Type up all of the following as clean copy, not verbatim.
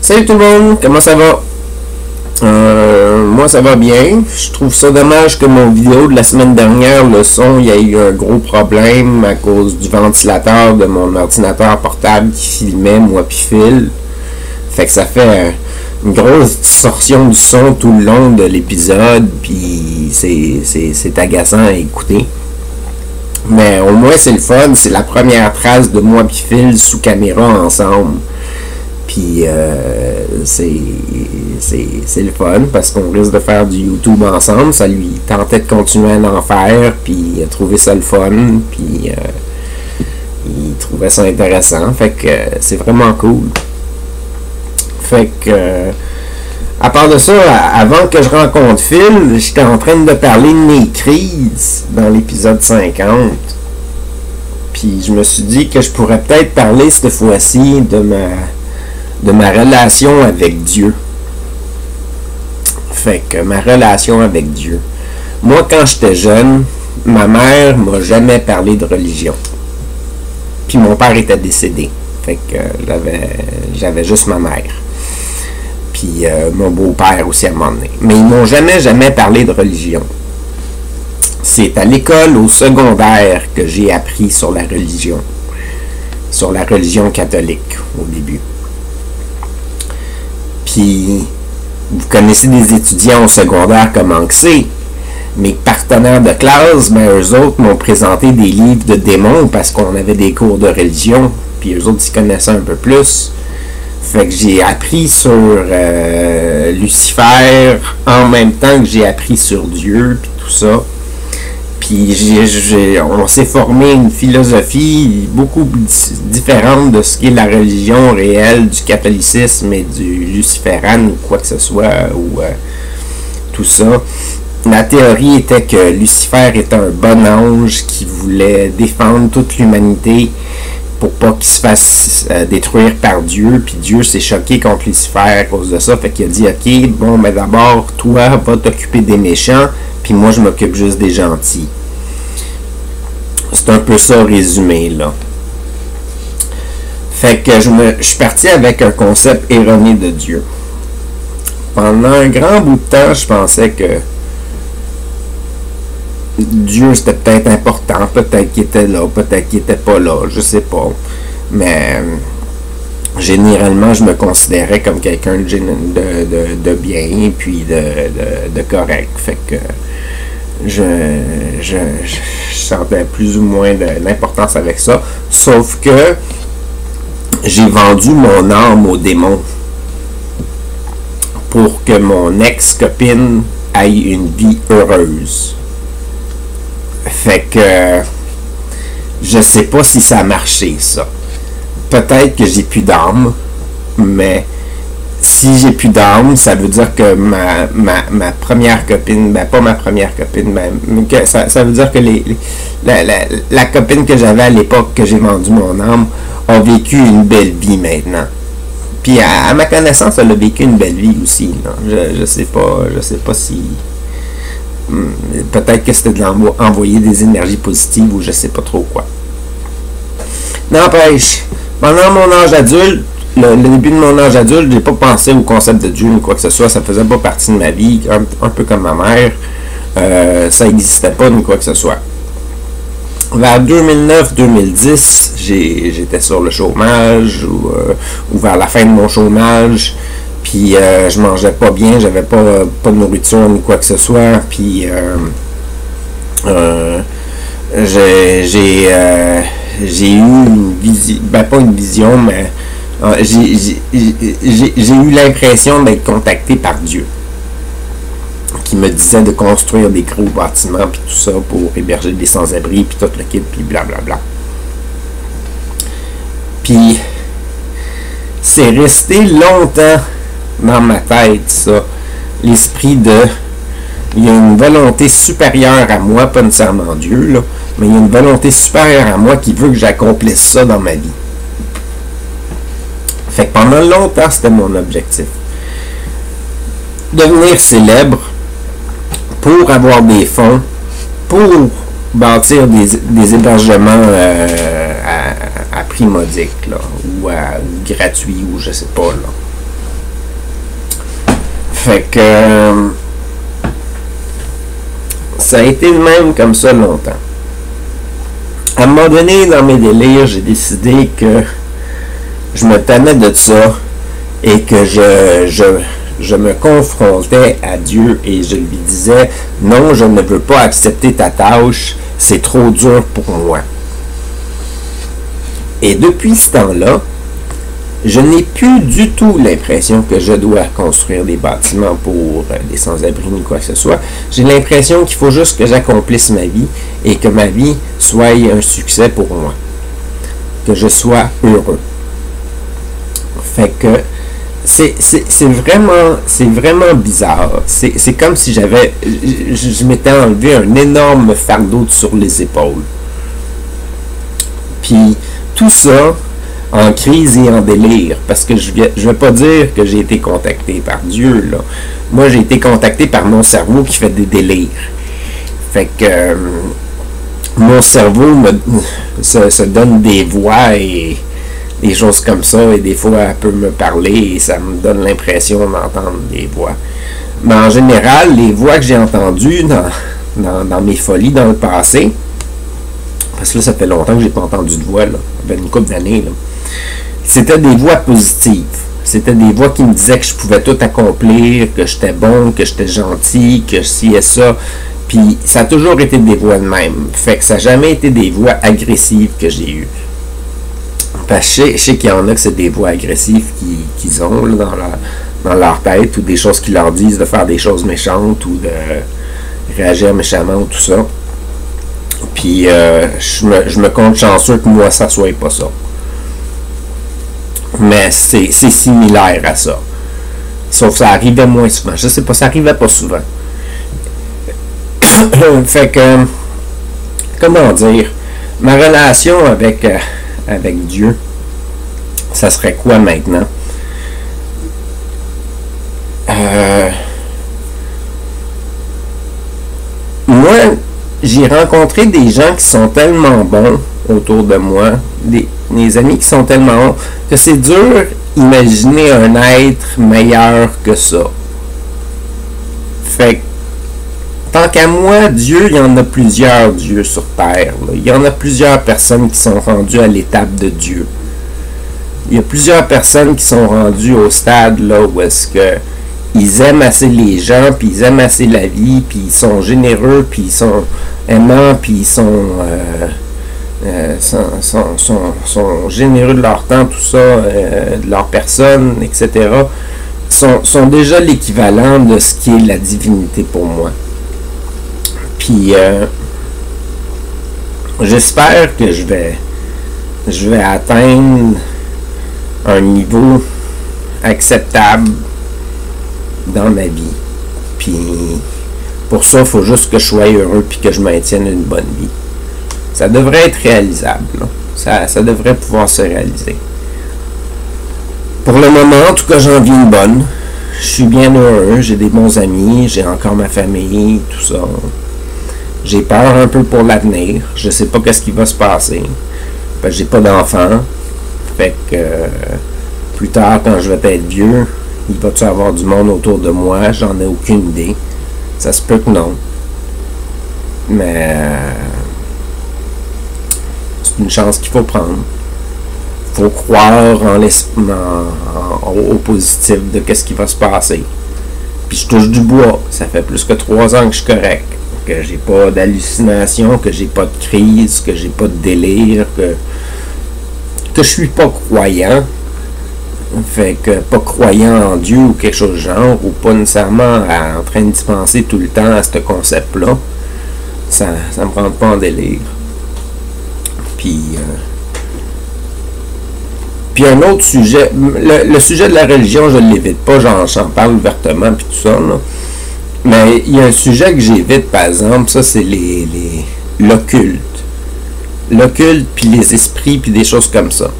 Salut tout le monde, comment ça va? Moi ça va bien. Je trouve ça dommage que mon vidéo de la semaine dernière, le son, il y a eu un gros problème à cause du ventilateur de mon ordinateur portable qui filmait moi puis Phil. Fait que ça fait une grosse distorsion du son tout le long de l'épisode, puis c'est agaçant à écouter. Mais au moins c'est le fun, c'est la première trace de moi puis Phil sous caméra ensemble. Puis c'est le fun parce qu'on risque de faire du YouTube ensemble. Ça lui tentait de continuer à en faire, puis il a trouvé ça le fun, puis il trouvait ça intéressant. Fait que c'est vraiment cool. Fait que à part de ça, avant que je rencontre Phil, j'étais en train de parler de mes crises dans l'épisode 50. Puis je me suis dit que je pourrais peut-être parler cette fois-ci de ma relation avec Dieu. Fait que ma relation avec Dieu. Moi, quand j'étais jeune, ma mère m'a jamais parlé de religion. Puis mon père était décédé. Fait que j'avais juste ma mère. Puis mon beau-père aussi à un moment donné. Mais ils m'ont jamais parlé de religion. C'est à l'école, au secondaire, que j'ai appris sur la religion. Sur la religion catholique, au début. Puis, vous connaissez des étudiants au secondaire comment que c'est. Mes partenaires de classe, ben eux autres m'ont présenté des livres de démons parce qu'on avait des cours de religion. Puis eux autres, ils connaissaient un peu plus. Fait que j'ai appris sur Lucifer en même temps que j'ai appris sur Dieu, puis tout ça. Puis on s'est formé une philosophie beaucoup différente de ce qu'est la religion réelle du catholicisme et du luciférane ou quoi que ce soit, ou tout ça. La théorie était que Lucifer était un bon ange qui voulait défendre toute l'humanité pour pas qu'il se fasse détruire par Dieu. Puis Dieu s'est choqué contre Lucifer à cause de ça. Fait qu'il a dit, ok, bon, mais d'abord, toi, va t'occuper des méchants, puis moi, je m'occupe juste des gentils. C'est un peu ça résumé, là. Fait que je suis parti avec un concept erroné de Dieu. Pendant un grand bout de temps, je pensais que Dieu, c'était peut-être important, peut-être qu'il était là, peut-être qu'il était pas là, je sais pas. Mais généralement, je me considérais comme quelqu'un de bien, puis de correct. Fait que je sentais plus ou moins d'importance avec ça. Sauf que j'ai vendu mon âme au démon pour que mon ex-copine ait une vie heureuse. Fait que je sais pas si ça a marché, ça. Peut-être que j'ai plus d'âme, mais si j'ai plus d'âme, ça veut dire que ma première copine, ben pas ma première copine, mais que ça veut dire que la copine que j'avais à l'époque que j'ai vendu mon âme a vécu une belle vie maintenant. Puis à ma connaissance, elle a vécu une belle vie aussi. Là. Je sais pas si peut-être que c'était de envoyer des énergies positives ou je sais pas trop quoi. N'empêche, pendant mon âge adulte, le début de mon âge adulte, j'ai pas pensé au concept de Dieu ou quoi que ce soit, ça faisait pas partie de ma vie, un peu comme ma mère, ça n'existait pas ni quoi que ce soit. Vers 2009-2010, j'étais sur le chômage ou vers la fin de mon chômage. Puis je mangeais pas bien, j'avais pas de nourriture ni quoi que ce soit. Puis j'ai eu une vision, ben pas une vision, mais j'ai eu l'impression d'être contacté par Dieu, qui me disait de construire des gros bâtiments puis tout ça pour héberger des sans-abri puis tout le kit puis blablabla. Puis c'est resté longtemps dans ma tête, ça, l'esprit de il y a une volonté supérieure à moi, pas nécessairement Dieu, là, mais il y a une volonté supérieure à moi qui veut que j'accomplisse ça dans ma vie. Fait que pendant longtemps, c'était mon objectif. Devenir célèbre pour avoir des fonds, pour bâtir des hébergements à prix modique, là, ou gratuit, ou je sais pas, là. Fait que ça a été le même comme ça longtemps. À un moment donné, dans mes délires, j'ai décidé que je me tannais de ça et que je me confrontais à Dieu et je lui disais « Non, je ne veux pas accepter ta tâche, c'est trop dur pour moi. » Et depuis ce temps-là, je n'ai plus du tout l'impression que je dois construire des bâtiments pour des sans-abri ni quoi que ce soit. J'ai l'impression qu'il faut juste que j'accomplisse ma vie et que ma vie soit un succès pour moi. Que je sois heureux. Fait que c'est vraiment bizarre. C'est comme si je m'étais enlevé un énorme fardeau sur les épaules. Puis tout ça en crise et en délire, parce que je vais pas dire que j'ai été contacté par Dieu, là. Moi, j'ai été contacté par mon cerveau qui fait des délires. Fait que mon cerveau se donne des voix et des choses comme ça, et des fois, elle peut me parler et ça me donne l'impression d'entendre des voix. Mais en général, les voix que j'ai entendues dans mes folies dans le passé, parce que là, ça fait longtemps que j'ai pas entendu de voix, là. Ça fait une couple d'années, là. C'était des voix positives. C'était des voix qui me disaient que je pouvais tout accomplir, que j'étais bon, que j'étais gentil, que je ci et ça. Puis ça a toujours été des voix de même. Fait que ça n'a jamais été des voix agressives que j'ai eues. Parce que je sais qu'il y en a que c'est des voix agressives qu'ils ont là, dans leur tête, ou des choses qui leur disent de faire des choses méchantes ou de réagir méchamment ou tout ça. Puis je me compte chanceux que moi ça soit pas ça. Mais c'est similaire à ça. Sauf que ça arrivait moins souvent. Je sais pas, ça arrivait pas souvent. Fait que, comment dire, ma relation avec Dieu, ça serait quoi maintenant? Moi, j'ai rencontré des gens qui sont tellement bons autour de moi, des amis qui sont tellement bons, que c'est dur d'imaginer un être meilleur que ça. Fait que, tant qu'à moi, Dieu, il y en a plusieurs dieux sur Terre. Là. Il y en a plusieurs personnes qui sont rendues à l'étape de Dieu. Il y a plusieurs personnes qui sont rendues au stade là où est-ce que ils aiment assez les gens, puis ils aiment assez la vie, puis ils sont généreux, puis ils sont aimants, puis ils sont généreux de leur temps, tout ça, de leur personne, etc., sont déjà l'équivalent de ce qui est la divinité pour moi. Puis, j'espère que je vais atteindre un niveau acceptable dans ma vie. Puis, pour ça, il faut juste que je sois heureux puis que je maintienne une bonne vie. Ça devrait être réalisable. Là. Ça devrait pouvoir se réaliser. Pour le moment, en tout cas, j'en vis une bonne. Je suis bien heureux. J'ai des bons amis. J'ai encore ma famille, tout ça. J'ai peur un peu pour l'avenir. Je sais pas qu'est-ce qui va se passer. Parce que j'ai pas d'enfant. Fait que plus tard, quand je vais être vieux, il va-tu avoir du monde autour de moi? J'en ai aucune idée. Ça se peut que non. Mais c'est une chance qu'il faut prendre. Il faut croire au positif de qu'est-ce qui va se passer. Puis je touche du bois. Ça fait plus que 3 ans que je suis correct. Que j'ai pas d'hallucination, que j'ai pas de crise, que j'ai pas de délire, que je suis pas croyant. Fait que pas croyant en Dieu ou quelque chose de genre, ou pas nécessairement en train d'y penser tout le temps à ce concept-là, ça me rend pas en délire. Puis un autre sujet, le sujet de la religion, je ne l'évite pas, j'en parle ouvertement, puis tout ça, là. Mais il y a un sujet que j'évite, par exemple, ça c'est l'occulte. L'occulte, puis les esprits, puis des choses comme ça.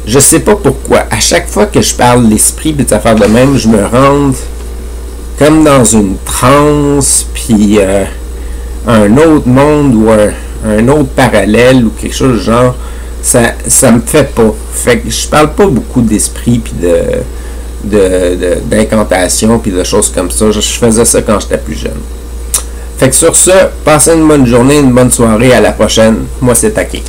Je sais pas pourquoi. À chaque fois que je parle d'esprit, puis des affaires de même, je me rends comme dans une transe, puis un autre monde, ou un autre parallèle, ou quelque chose du genre. Ça me fait pas. Fait que je parle pas beaucoup d'esprit, puis d'incantations puis de choses comme ça. Je faisais ça quand j'étais plus jeune. Fait que sur ce, passez une bonne journée, une bonne soirée, à la prochaine. Moi, c'est Taki.